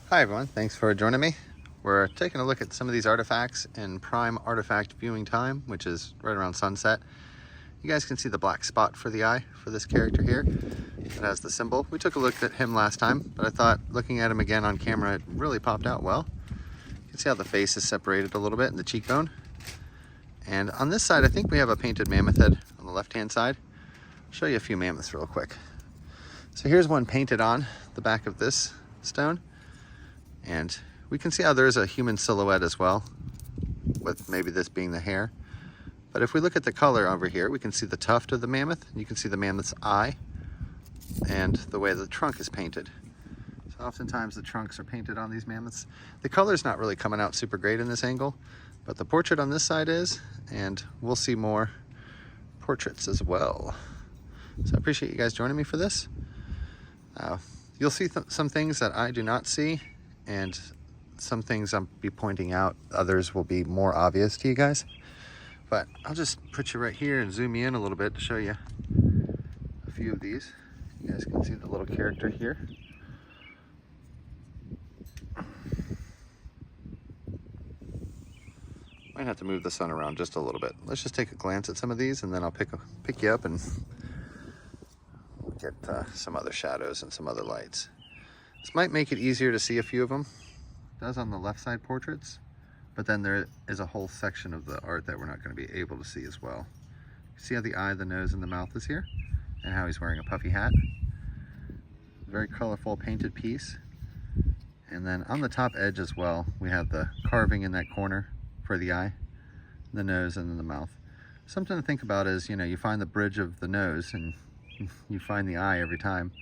Hi everyone, thanks for joining me. We're taking a look at some of these artifacts in prime artifact viewing time, which is right around sunset. You guys can see the black spot for the eye for this character here. It has the symbol. We took a look at him last time, but I thought looking at him again on camera, it really popped out well. You can see how the face is separated a little bit in the cheekbone. And on this side, I think we have a painted mammoth head on the left-hand side. I'll show you a few mammoths real quick. So here's one painted on the back of this stone. And we can see how there is a human silhouette as well, with maybe this being the hair. But if we look at the color over here, we can see the tuft of the mammoth. You can see the mammoth's eye and the way the trunk is painted. So oftentimes the trunks are painted on these mammoths. The color's not really coming out super great in this angle, but the portrait on this side is, and we'll see more portraits as well. So I appreciate you guys joining me for this. You'll see some things that I do not see, and some things I'll be pointing out, others will be more obvious to you guys. But I'll just put you right here and zoom you in a little bit to show you a few of these. You guys can see the little character here. Might have to move the sun around just a little bit. Let's just take a glance at some of these and then I'll pick you up and get some other shadows and some other lights. This might make it easier to see a few of them. It does on the left side portraits, but then there is a whole section of the art that we're not going to be able to see as well. You see how the eye, the nose, and the mouth is here, and how he's wearing a puffy hat. Very colorful painted piece. And then on the top edge as well, we have the carving in that corner for the eye, the nose, and then the mouth. Something to think about is, you find the bridge of the nose and you find the eye every time.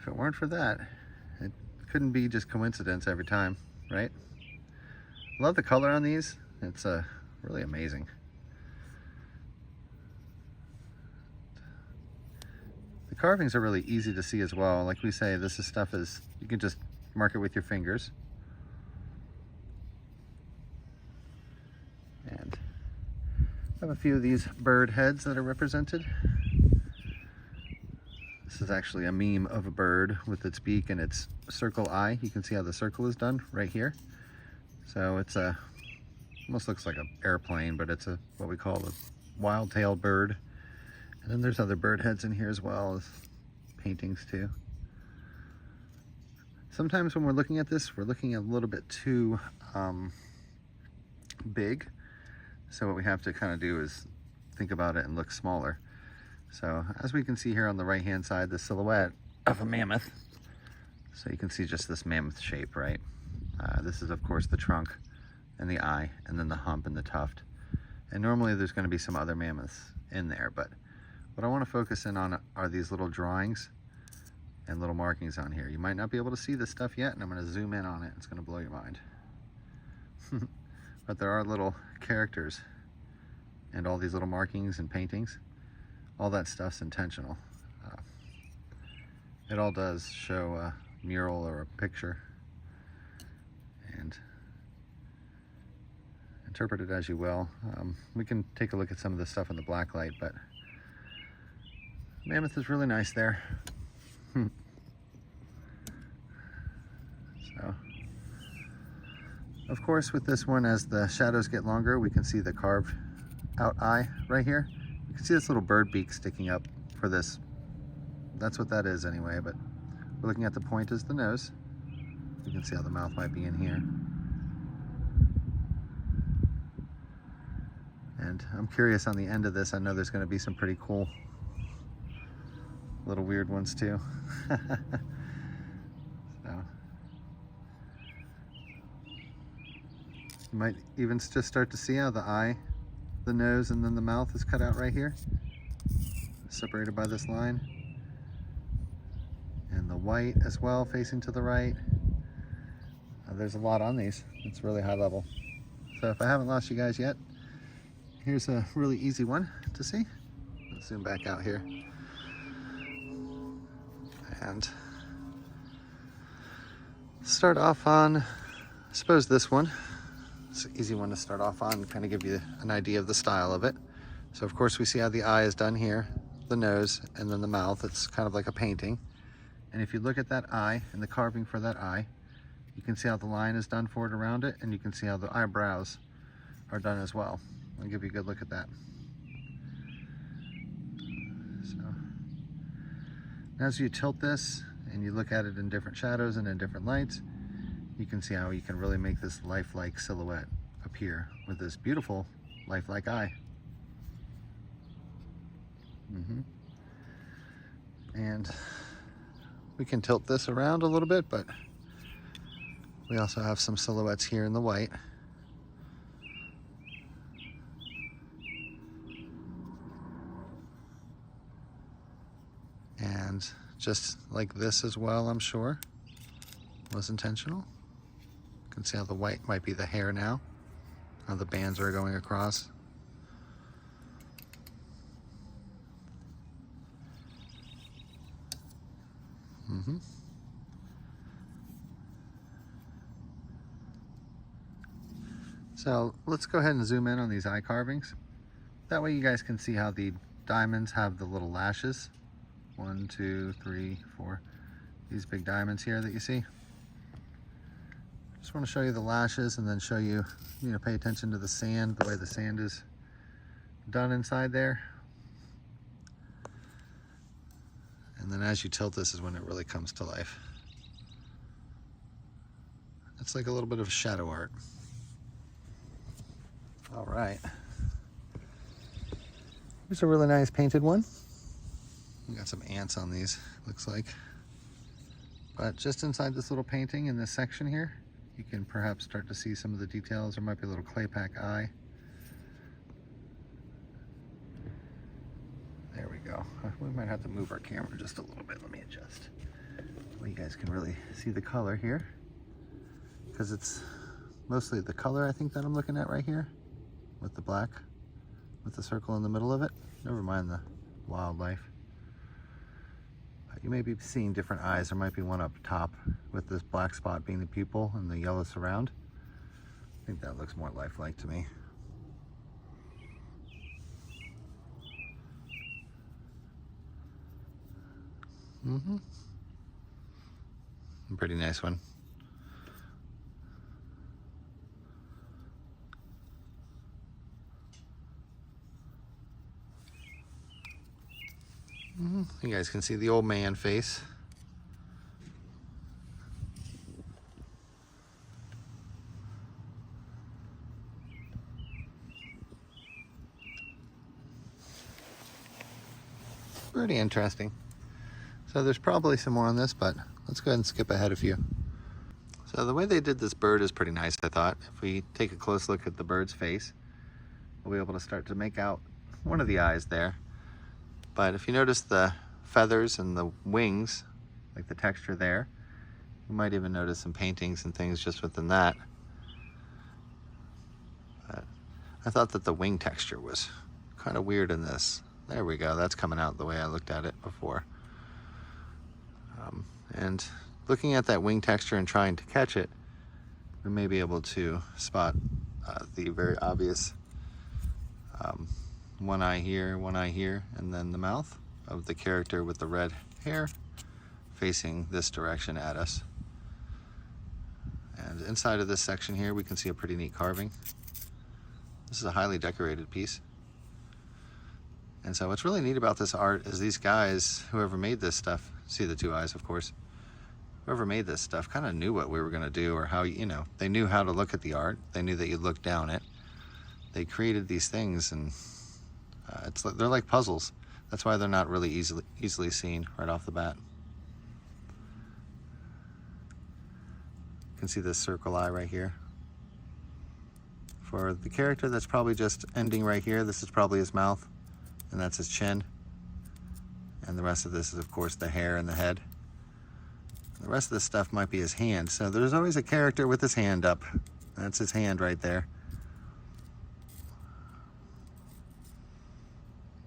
If it weren't for that, it couldn't be just coincidence every time, right? Love the color on these. It's really amazing. The carvings are really easy to see as well. Like we say, this is stuff you can just mark it with your fingers. And I have a few of these bird heads that are represented. This is actually a meme of a bird with its beak and its circle eye. You can see how the circle is done right here. So it's almost looks like an airplane, but it's what we call a wild-tailed bird. And then there's other bird heads in here as well as paintings too. Sometimes when we're looking at this, we're looking a little bit too big. So what we have to kind of do is think about it and look smaller. So as we can see here on the right hand side, the silhouette of a mammoth. So you can see just this mammoth shape, right? This is of course the trunk and the eye, and then the hump and the tuft. And normally there's going to be some other mammoths in there, but what I want to focus in on are these little drawings and little markings on here. You might not be able to see this stuff yet, and I'm going to zoom in on it. It's going to blow your mind. But there are little characters and all these little markings and paintings. All that stuff's intentional. It all does show a mural or a picture, and interpret it as you will. We can take a look at some of the stuff in the black light, but mammoth is really nice there. So, of course, with this one, as the shadows get longer, we can see the carved out eye right here. You can see this little bird beak sticking up for this. That's what that is anyway, but we're looking at the point as the nose. You can see how the mouth might be in here. And I'm curious on the end of this, I know there's going to be some pretty cool little weird ones too. So you might even just start to see how the eye, the nose, and then the mouth is cut out right here, separated by this line. And the white as well, facing to the right. There's a lot on these. It's really high level. So if I haven't lost you guys yet, here's a really easy one to see. Let's zoom back out here. And start off on, I suppose this one. It's an easy one to start off on, kind of give you an idea of the style of it. So of course we see how the eye is done here, the nose, and then the mouth. It's kind of like a painting. And if you look at that eye and the carving for that eye, you can see how the line is done for it around it, and you can see how the eyebrows are done as well. I'll give you a good look at that. So, as you tilt this and you look at it in different shadows and in different lights, you can see how you can really make this lifelike silhouette appear with this beautiful lifelike eye. And we can tilt this around a little bit, but we also have some silhouettes here in the white. And just like this as well, I'm sure, was intentional. You can see how the white might be the hair now, how the bands are going across. So let's go ahead and zoom in on these eye carvings. That way you guys can see how the diamonds have the little lashes. 1, 2, 3, 4. These big diamonds here that you see. Just want to show you the lashes and then show you, pay attention to the sand, the way the sand is done inside there. And then as you tilt this is when it really comes to life. It's like a little bit of shadow art. All right. Here's a really nice painted one. We got some ants on these, looks like. But just inside this little painting in this section here, you can perhaps start to see some of the details. There might be a little clay pack eye. There we go. We might have to move our camera just a little bit. Let me adjust. Well, you guys can really see the color here, because it's mostly the color I think that I'm looking at right here with the black, with the circle in the middle of it. Never mind the wildlife. But you may be seeing different eyes. There might be one up top with this black spot being the pupil and the yellow surround. I think that looks more lifelike to me. Pretty nice one. You guys can see the old man face. Pretty interesting. So there's probably some more on this, but let's go ahead and skip ahead a few. So the way they did this bird is pretty nice, I thought. If we take a close look at the bird's face, we'll be able to start to make out one of the eyes there. But if you notice the feathers and the wings, like the texture there, you might even notice some paintings and things just within that. But I thought that the wing texture was kind of weird in this. There we go, that's coming out the way I looked at it before. And looking at that wing texture and trying to catch it, we may be able to spot the very obvious one eye here, and then the mouth of the character with the red hair facing this direction at us. And inside of this section here, we can see a pretty neat carving. This is a highly decorated piece. And so what's really neat about this art is these guys, whoever made this stuff, see the two eyes, of course, whoever made this stuff kind of knew what we were going to do, or how, they knew how to look at the art. They knew that you look down it. They created these things, and they're like puzzles. That's why they're not really easily seen right off the bat. You can see this circle eye right here. For the character that's probably just ending right here, this is probably his mouth, and that's his chin. And the rest of this is, of course, the hair and the head. The rest of this stuff might be his hand. So there's always a character with his hand up. That's his hand right there.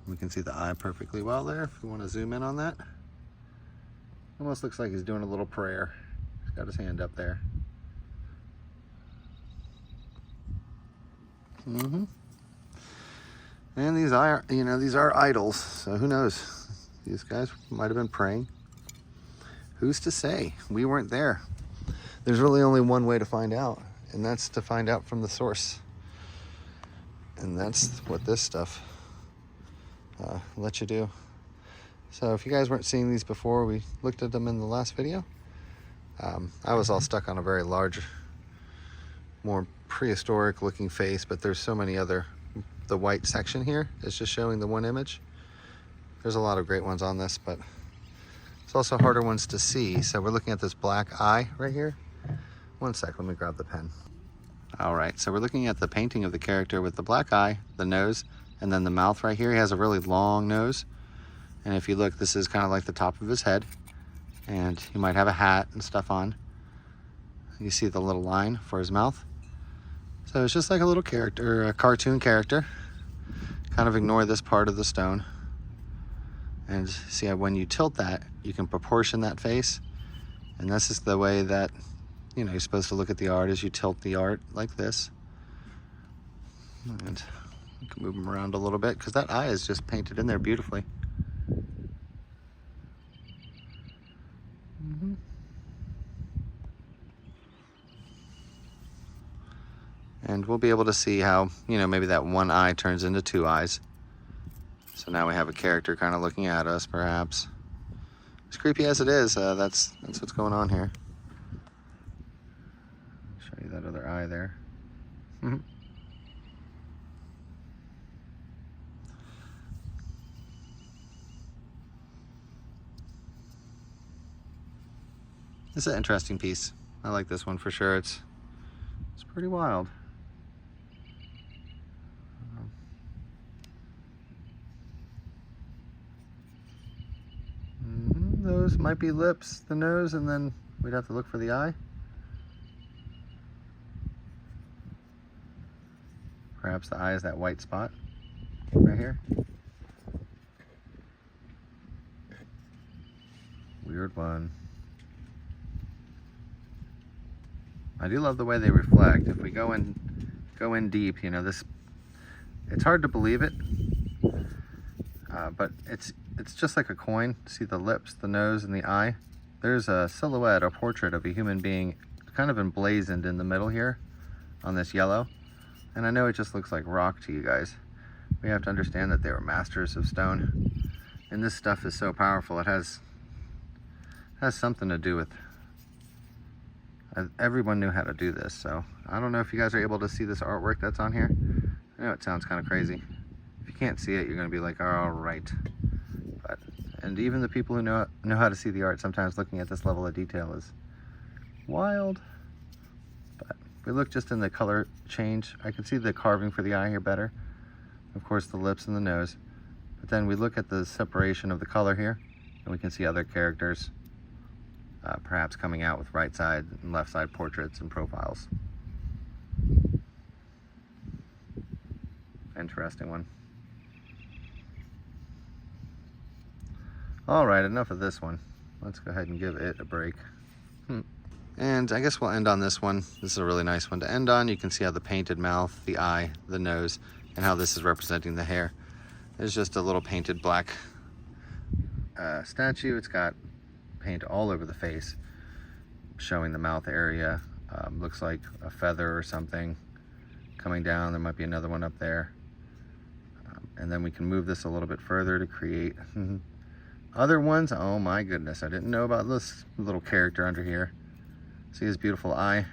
We can see the eye perfectly well there if you want to zoom in on that. Almost looks like he's doing a little prayer. He's got his hand up there. And these are, these are idols, so who knows? These guys might have been praying. Who's to say? We weren't there. There's really only one way to find out, and that's to find out from the source. And that's what this stuff lets you do. So if you guys weren't seeing these before, we looked at them in the last video. I was all stuck on a very large, more prehistoric looking face, but there's so many other. The white section here is just showing the one image. There's a lot of great ones on this, but it's also harder ones to see. So we're looking at this black eye right here. One sec, let me grab the pen. All right, so we're looking at the painting of the character with the black eye, the nose, and then the mouth right here. He has a really long nose. And if you look, this is kind of like the top of his head. And he might have a hat and stuff on. You see the little line for his mouth. So it's just like a little character, a cartoon character. Kind of ignore this part of the stone. And see how when you tilt that, you can proportion that face. And this is the way that, you know, you're supposed to look at the art, is you tilt the art like this. And you can move them around a little bit because that eye is just painted in there beautifully. And we'll be able to see how, you know, maybe that one eye turns into two eyes. So now we have a character kind of looking at us, perhaps. As creepy as it is, that's what's going on here. I'll show you that other eye there. It's an interesting piece. I like this one for sure. It's pretty wild. Those might be lips, the nose, and then we'd have to look for the eye. Perhaps the eye is that white spot right here. Weird one. I do love the way they reflect. If we go in deep, you know, it's hard to believe it, but it's just like a coin. See the lips, the nose, and the eye. There's a silhouette, a portrait of a human being kind of emblazoned in the middle here on this yellow. And I know it just looks like rock to you guys. We have to understand that they were masters of stone. And this stuff is so powerful, it has something to do with, everyone knew how to do this. So I don't know if you guys are able to see this artwork that's on here. I know it sounds kind of crazy. If you can't see it, you're gonna be like, all right. And even the people who know how to see the art, sometimes looking at this level of detail is wild. But if we look just in the color change, I can see the carving for the eye here better. Of course, the lips and the nose. But then we look at the separation of the color here, and we can see other characters perhaps coming out with right side and left side portraits and profiles. Interesting one. All right, enough of this one. Let's go ahead and give it a break. And I guess we'll end on this one. This is a really nice one to end on. You can see how the painted mouth, the eye, the nose, and how this is representing the hair. There's just a little painted black statue. It's got paint all over the face, showing the mouth area. Looks like a feather or something coming down. There might be another one up there. And then we can move this a little bit further to create other ones. Oh my goodness, I didn't know about this little character under here. See his beautiful eye?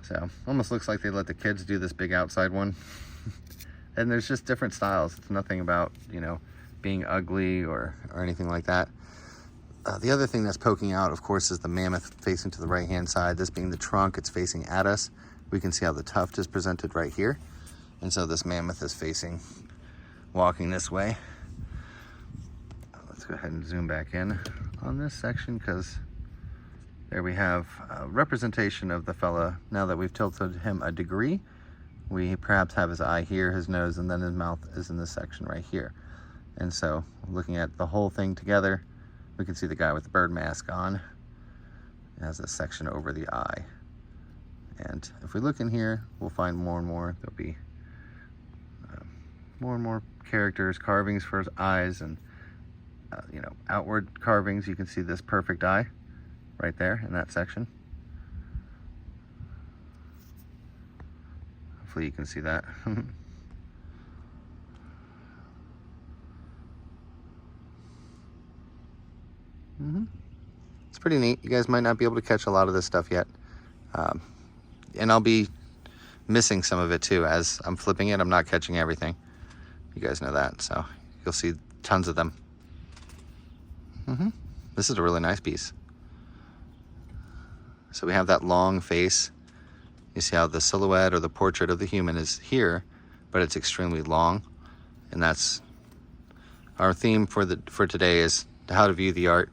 So almost looks like they let the kids do this big outside one. And there's just different styles. It's nothing about, you know, being ugly or anything like that. The other thing that's poking out, of course, is the mammoth facing to the right hand side. This being the trunk, it's facing at us. We can see how the tuft is presented right here. And so this mammoth is facing, walking this way. Let's go ahead and zoom back in on this section, because there we have a representation of the fella. Now that we've tilted him a degree, we perhaps have his eye here, his nose, and then his mouth is in this section right here. And so looking at the whole thing together, we can see the guy with the bird mask on. It has a section over the eye. And if we look in here, we'll find more and more. There'll be more and more characters, carvings for his eyes, and you know, outward carvings. You can see this perfect eye right there in that section. Hopefully you can see that. It's pretty neat. You guys might not be able to catch a lot of this stuff yet. And I'll be missing some of it too. As I'm flipping it, I'm not catching everything. You guys know that, so you'll see tons of them. This is a really nice piece. So we have that long face. You see how the silhouette or the portrait of the human is here, but it's extremely long. And that's our theme for today, is how to view the art.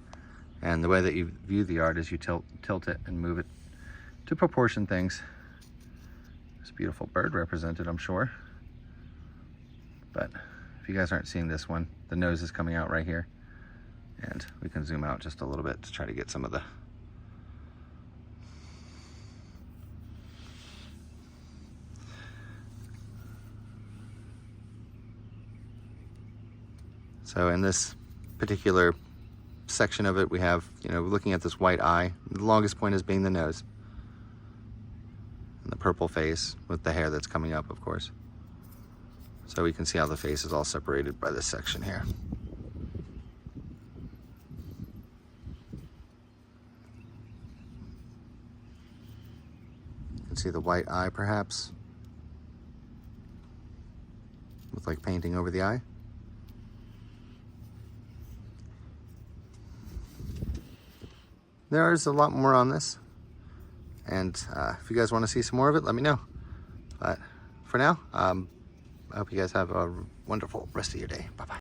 And the way that you view the art is you tilt it and move it to proportion things. There's a beautiful bird represented, I'm sure. But if you guys aren't seeing this one, the nose is coming out right here. And we can zoom out just a little bit to try to get some of the... So in this particular section of it, we have, you know, looking at this white eye. The longest point is being the nose. And the purple face with the hair that's coming up, of course. So we can see how the face is all separated by this section here. You can see the white eye, perhaps, with like painting over the eye. There's a lot more on this, and if you guys want to see some more of it, let me know. But for now, I hope you guys have a wonderful rest of your day. Bye-bye.